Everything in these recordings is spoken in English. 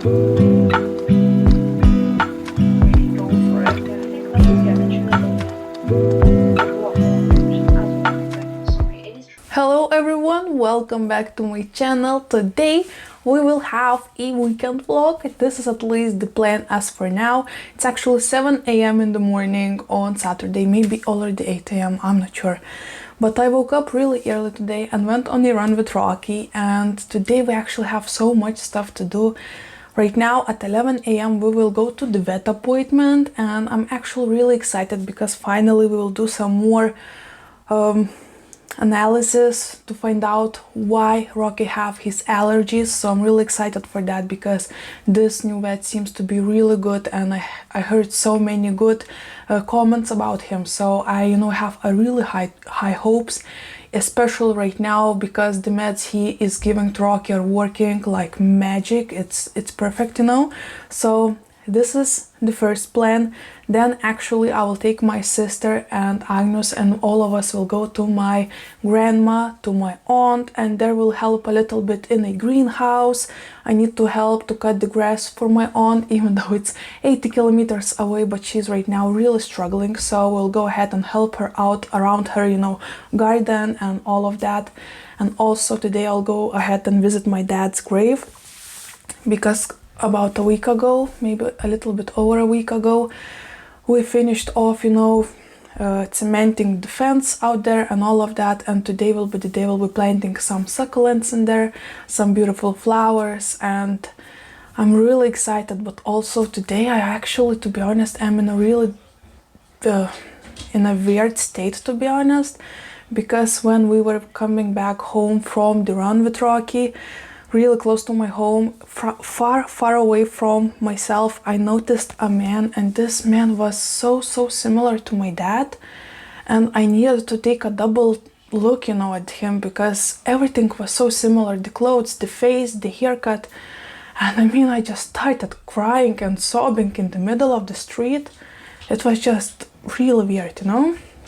Hello everyone, welcome back to my channel. Today we will have a weekend vlog. This is at least the plan as for now. It's actually 7 a.m. in the morning on Saturday, maybe already 8 a.m. I'm not sure. But I woke up really early today and went on a run with Rocky, and today we actually have so much stuff to do. Right now at 11 a.m. we will go to the vet appointment, and I'm actually really excited because finally we will do some more analysis to find out why Rocky have his allergies. So I'm really excited for that because this new vet seems to be really good, and I heard so many good comments about him. So I have a really high hopes, especially right now because the meds he is giving to Rocky are working like magic. It's perfect, So this is the first plan. Then actually I will take my sister and Agnes, and all of us will go to my grandma, to my aunt, and there will help a little bit in a greenhouse. I need to help to cut the grass for my aunt, even though it's 80 kilometers away, but she's right now really struggling. So we'll go ahead and help her out around her, garden and all of that. And also today I'll go ahead and visit my dad's grave, because about a week ago, maybe a little bit over a week ago, we finished off, cementing the fence out there and all of that. And today will be the day we'll be planting some succulents in there, some beautiful flowers, and I'm really excited. But also today I actually, to be honest, am in a really in a weird state, to be honest, because when we were coming back home from the run with Rocky, really close to my home, far away from myself, I noticed a man, and this man was so similar to my dad, and I needed to take a double look, at him, because everything was so similar, the clothes, the face, the haircut. And I just started crying and sobbing in the middle of the street. It was just really weird,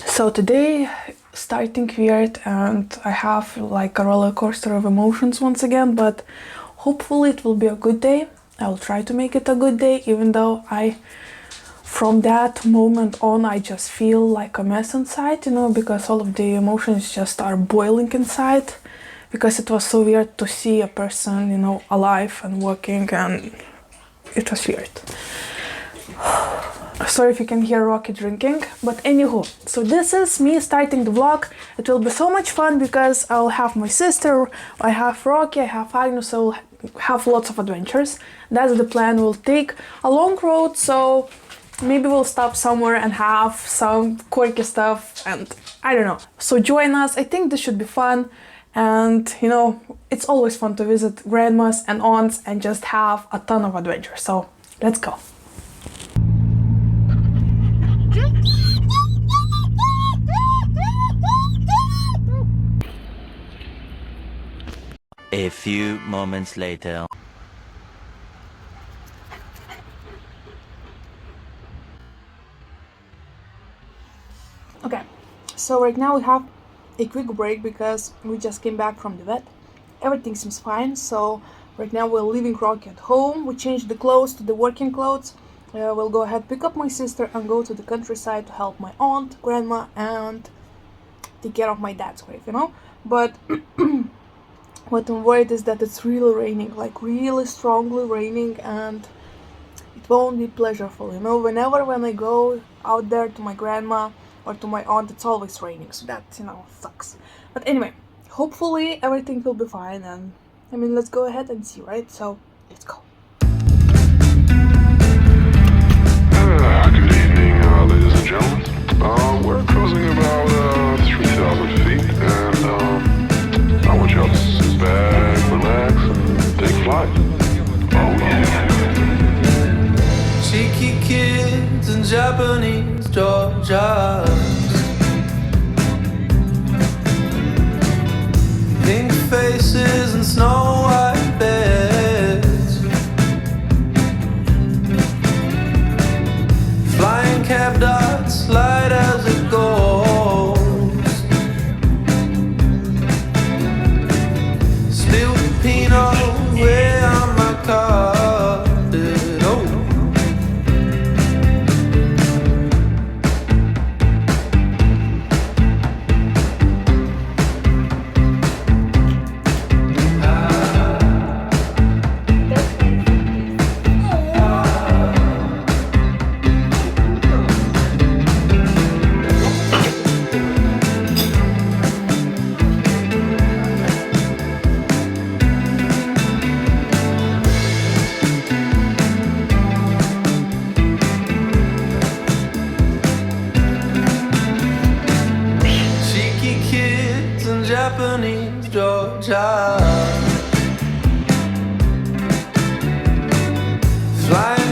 So today starting weird, and I have like a roller coaster of emotions once again, but hopefully it will be a good day. I will try to make it a good day, even though from that moment on I just feel like a mess inside, because all of the emotions just are boiling inside, because it was so weird to see a person, alive and working, and it was weird. Sorry if you can hear Rocky drinking, but anywho, so this is me starting the vlog. It will be so much fun because I'll have my sister, I have Rocky, I have Agnes, so we'll have lots of adventures. That's the plan. We'll take a long road, so maybe we'll stop somewhere and have some quirky stuff, and I don't know. So join us, I think this should be fun, and it's always fun to visit grandmas and aunts and just have a ton of adventures, so let's go. A few moments later. Okay, so right now we have a quick break because we just came back from the vet. Everything seems fine, so right now we're leaving Rocky at home. We changed the clothes to the working clothes. We'll go ahead, pick up my sister, and go to the countryside to help my aunt, grandma, and take care of my dad's grave, But what I'm worried is that it's really raining, like really strongly raining, and it won't be pleasurable, Whenever when I go out there to my grandma or to my aunt, it's always raining, so that, sucks. But anyway, hopefully everything will be fine, and let's go ahead and see, right? So let's go. Good evening, ladies and gentlemen. We're cruising about 3,000 feet, and I want y'all to sit back, relax, and take flight. Oh yeah. Cheeky kids and Japanese Georgians, pink faces and snow white beds, flying cab dots, light as a ghost, spilled Pinot way on my car.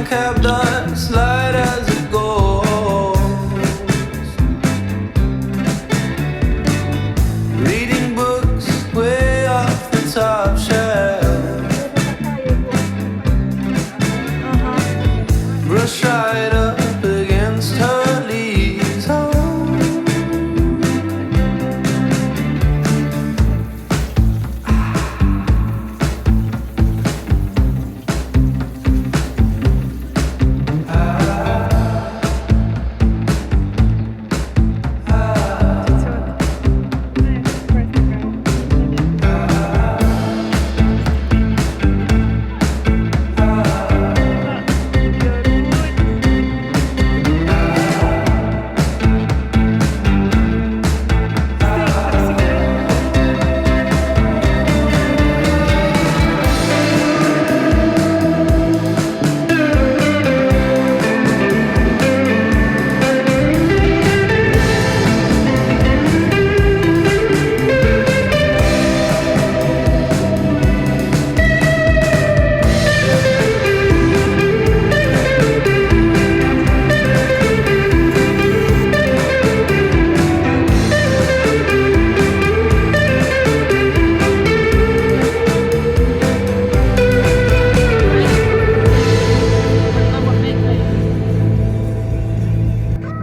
cab does, light as it goes. Reading books way off the top shelf. Brush right up against her leaves. Oh.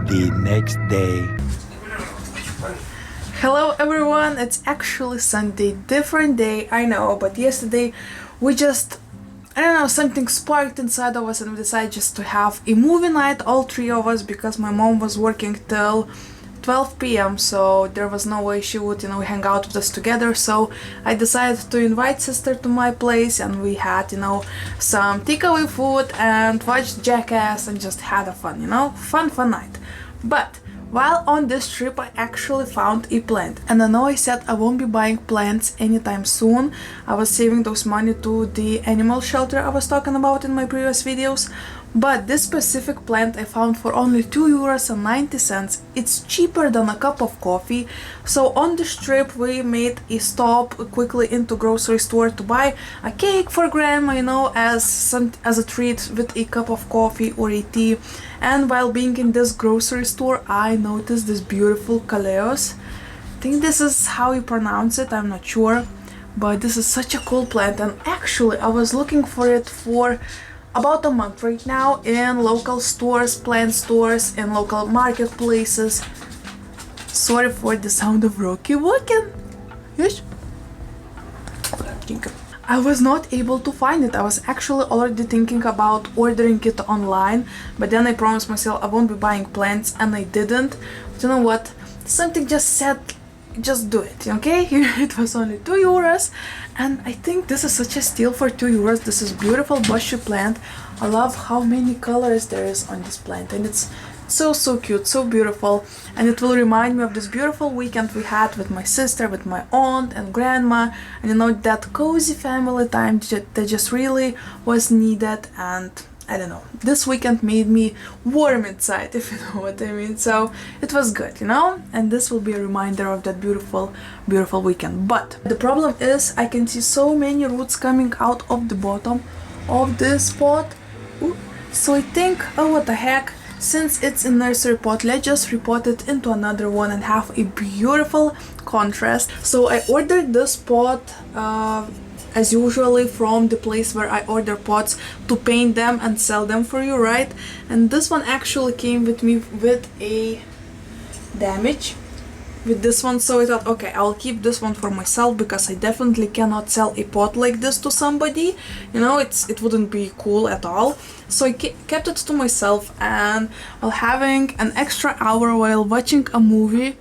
The next day. Hello everyone, it's actually Sunday, different day, I know, but yesterday we just, I don't know, something sparked inside of us and we decided just to have a movie night, all three of us, because my mom was working till 12 p.m. so there was no way she would, hang out with us together. So I decided to invite sister to my place and we had, some takeaway food and watched Jackass and just had a fun, fun night. But while on this trip I actually found a plant, and I know I said I won't be buying plants anytime soon. I was saving those money to the animal shelter I was talking about in my previous videos. But this specific plant I found for only €2.90. It's cheaper than a cup of coffee. So on this trip we made a stop quickly into grocery store to buy a cake for grandma, as a treat with a cup of coffee or a tea. And while being in this grocery store I noticed this beautiful Kaleos. I think this is how you pronounce it, I'm not sure. But this is such a cool plant, and actually I was looking for it for about a month right now in local stores, plant stores, and local marketplaces. Sorry for the sound of Rocky walking. Yes. I was not able to find it. I was actually already thinking about ordering it online, but then I promised myself I won't be buying plants, and I didn't. But you know what? Something just said, just do it, okay? It was only €2, and I think this is such a steal for €2. This is beautiful bushy plant. I love how many colors there is on this plant, and it's so cute, so beautiful, and it will remind me of this beautiful weekend we had with my sister, with my aunt and grandma, and that cozy family time that just really was needed. And I don't know, this weekend made me warm inside, if you know what I mean. So it was good, and this will be a reminder of that beautiful weekend. But the problem is I can see so many roots coming out of the bottom of this pot. Ooh. So I think, oh what the heck, since it's a nursery pot, let's just repot it into another one and have a beautiful contrast. So I ordered this pot as usually from the place where I order pots to paint them and sell them for you, right? And this one actually came with me with a damage with this one, so I thought, okay, I'll keep this one for myself because I definitely cannot sell a pot like this to somebody, it wouldn't be cool at all. So I kept it to myself, and while having an extra hour while watching a movie,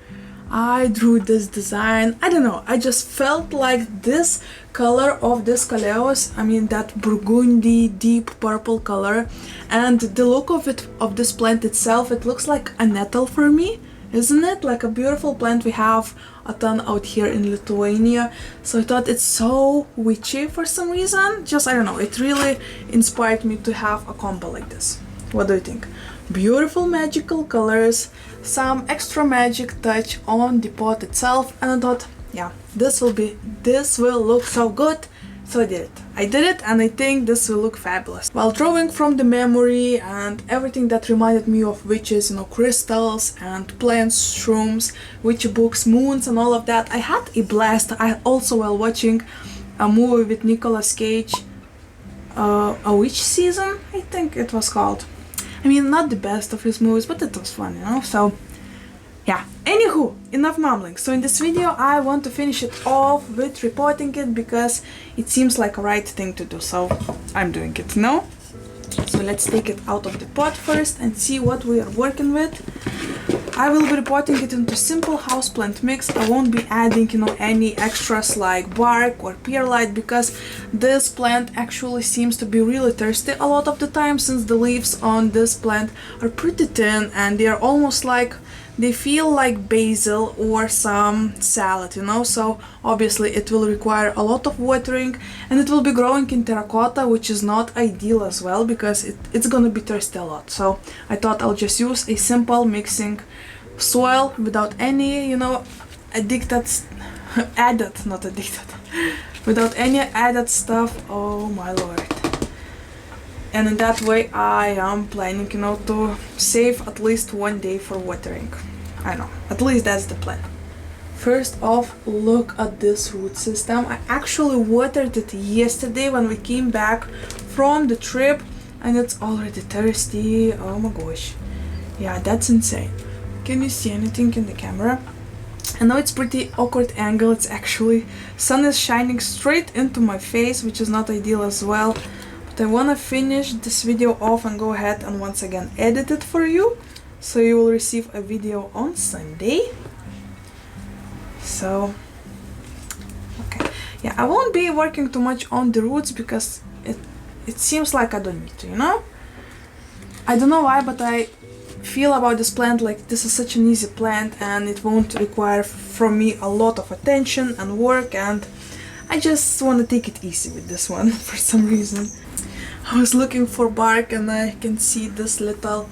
I drew this design. I don't know, I just felt like this color of this Kaleos, that burgundy deep purple color, and the look of it, of this plant itself, it looks like a nettle for me, isn't it? Like a beautiful plant we have a ton out here in Lithuania. So I thought it's so witchy for some reason. Just, I don't know, it really inspired me to have a combo like this. What do you think? Beautiful magical colors, some extra magic touch on the pot itself, and I thought, yeah, this will look so good. So I did it. I did it, and I think this will look fabulous. While drawing from the memory and everything that reminded me of witches, you know, crystals and plants, shrooms, witchy books, moons and all of that, I had a blast. I also while watching a movie with Nicolas Cage, A Witch Season, I think it was called. I mean, not the best of his movies, but it was fun, you know, so yeah. Anywho, enough mumbling. So in this video I want to finish it off with repotting it because it seems like a right thing to do, so I'm doing it now. So let's take it out of the pot first and see what we are working with. I will be repotting it into simple houseplant mix. I won't be adding, you know, any extras like bark or perlite because this plant actually seems to be really thirsty a lot of the time, since the leaves on this plant are pretty thin and they are almost like, they feel like basil or some salad, you know, so obviously it will require a lot of watering, and it will be growing in terracotta, which is not ideal as well because it's gonna be thirsty a lot. So I thought I'll just use a simple mixing soil without any, you know, without any added stuff. Oh my lord. And in that way I am planning, you know, to save at least one day for watering. I know, at least that's the plan. First off, look at this root system. I actually watered it yesterday when we came back from the trip, and it's already thirsty. Oh my gosh. Yeah, that's insane. Can you see anything in the camera? I know it's pretty awkward angle. It's actually, sun is shining straight into my face, which is not ideal as well. But I wanna finish this video off and go ahead and once again edit it for you, so you will receive a video on Sunday. So, okay, yeah, I won't be working too much on the roots because it seems like I don't need to, you know? I don't know why, but I feel about this plant like this is such an easy plant and it won't require from me a lot of attention and work, and I just want to take it easy with this one for some reason. I was looking for bark and I can see this little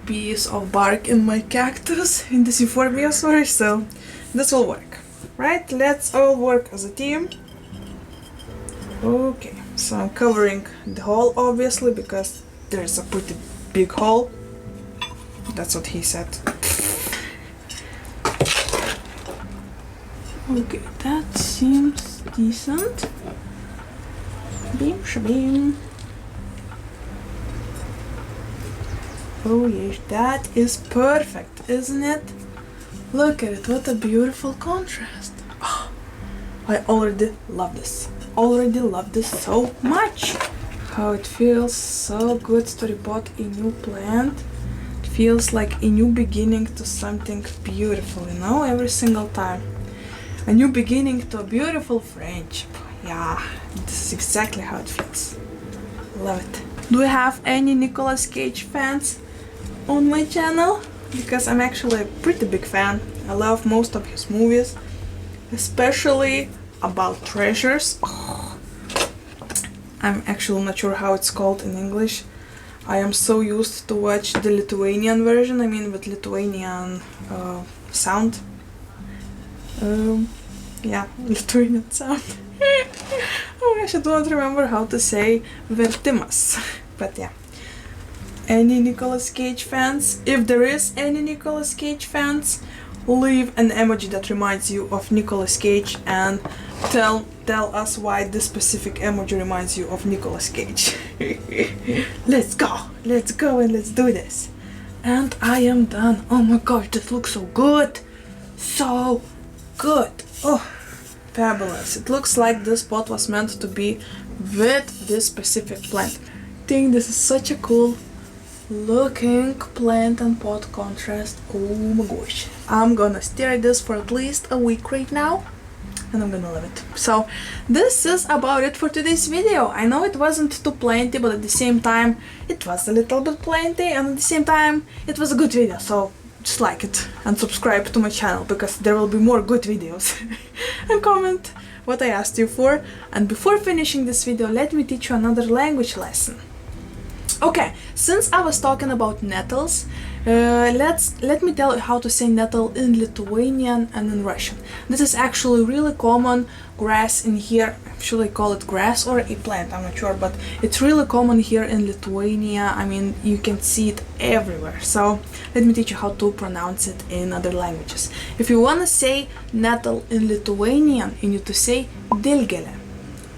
piece of bark in my cactus, in this euphorbia, sorry, so this will work, right? Let's all work as a team. Okay, so I'm covering the hole obviously because there's a pretty big hole. That's what he said. Okay, that seems decent. Beam shabeam. Oh yes, that is perfect, isn't it? Look at it, what a beautiful contrast. Oh, I already love this. Already love this so much. How it feels so good to repot a new plant. It feels like a new beginning to something beautiful, you know, every single time. A new beginning to a beautiful friendship. Yeah, this is exactly how it feels. Love it. Do we have any Nicolas Cage fans on my channel? Because I'm actually a pretty big fan. I love most of his movies, especially about treasures. Oh, I'm actually not sure how it's called in English. I am so used to watch the Lithuanian version, I mean with Lithuanian sound. Yeah, Lithuanian sound. Oh gosh, I don't remember how to say vertimas, but yeah. Any Nicolas Cage fans? If there is any Nicolas Cage fans, leave an emoji that reminds you of Nicolas Cage and tell us why this specific emoji reminds you of Nicolas Cage. Let's go and let's do this. And I am done. Oh my gosh, this looks so good. So good. Oh, fabulous. It looks like this pot was meant to be with this specific plant. I think this is such a cool looking plant and pot contrast. Oh my gosh. I'm gonna stare at this for at least a week right now and I'm gonna love it. So this is about it for today's video. I know it wasn't too plenty, but at the same time it was a little bit plenty, and at the same time it was a good video, so just like it and subscribe to my channel because there will be more good videos. And comment what I asked you for. And before finishing this video, let me teach you another language lesson. Okay, since I was talking about nettles, let me tell you how to say nettle in Lithuanian and in Russian. This is actually really common grass in here. Should I call it grass or a plant? I'm not sure, but it's really common here in Lithuania. I mean, you can see it everywhere. So let me teach you how to pronounce it in other languages. If you want to say nettle in Lithuanian, you need to say dilgelė.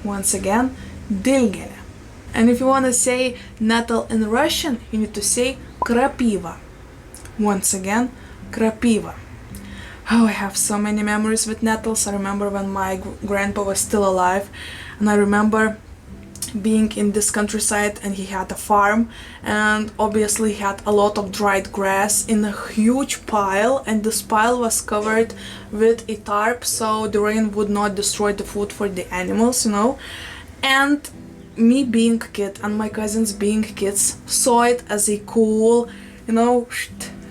Once again, dilgelė. And if you want to say nettle in Russian, you need to say krapiva. Once again, krapiva. Oh, I have so many memories with nettles. I remember when my grandpa was still alive, and I remember being in this countryside, and he had a farm, and obviously he had a lot of dried grass in a huge pile, and this pile was covered with a tarp so the rain would not destroy the food for the animals, you know. And me being a kid and my cousins being kids saw it as a cool, you know,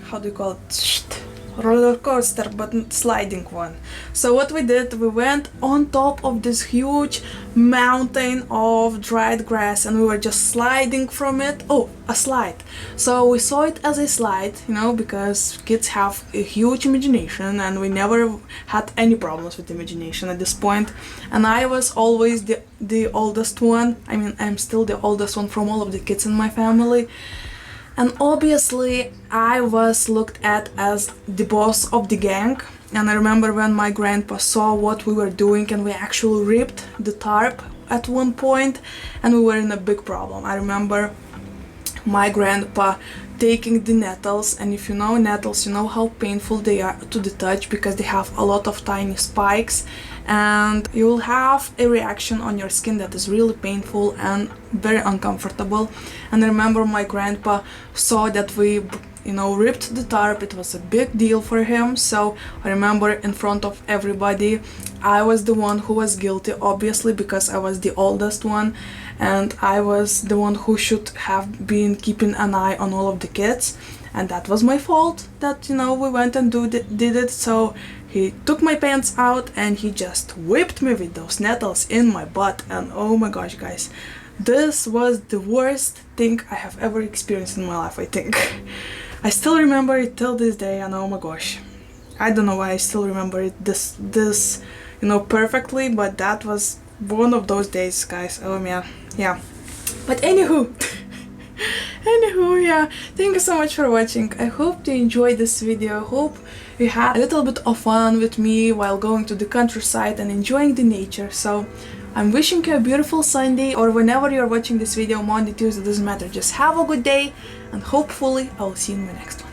how do you call it? Roller coaster, but sliding one. So what we did, we went on top of this huge mountain of dried grass and we were just sliding from it. Oh, a slide. So we saw it as a slide, you know, because kids have a huge imagination and we never had any problems with imagination at this point. And I was always the oldest one. I mean, I'm still the oldest one from all of the kids in my family. And obviously I was looked at as the boss of the gang. And I remember when my grandpa saw what we were doing and we actually ripped the tarp at one point and we were in a big problem. I remember my grandpa taking the nettles, and if you know nettles, you know how painful they are to the touch because they have a lot of tiny spikes and you will have a reaction on your skin that is really painful and very uncomfortable. And I remember my grandpa saw that we, you know, ripped the tarp. It was a big deal for him. So I remember in front of everybody I was the one who was guilty, obviously, because I was the oldest one and I was the one who should have been keeping an eye on all of the kids, and that was my fault that, you know, we went and did it. So he took my pants out and he just whipped me with those nettles in my butt, and oh my gosh, guys, this was the worst thing I have ever experienced in my life, I think. I still remember it till this day, and oh my gosh, I don't know why I still remember it this you know, perfectly, but that was one of those days, guys. Oh man, yeah. But anywho, yeah, thank you so much for watching. I hope you enjoyed this video. I hope you had a little bit of fun with me while going to the countryside and enjoying the nature. So I'm wishing you a beautiful Sunday, or whenever you're watching this video, Monday, Tuesday, doesn't matter. Just have a good day and hopefully I'll see you in the next one.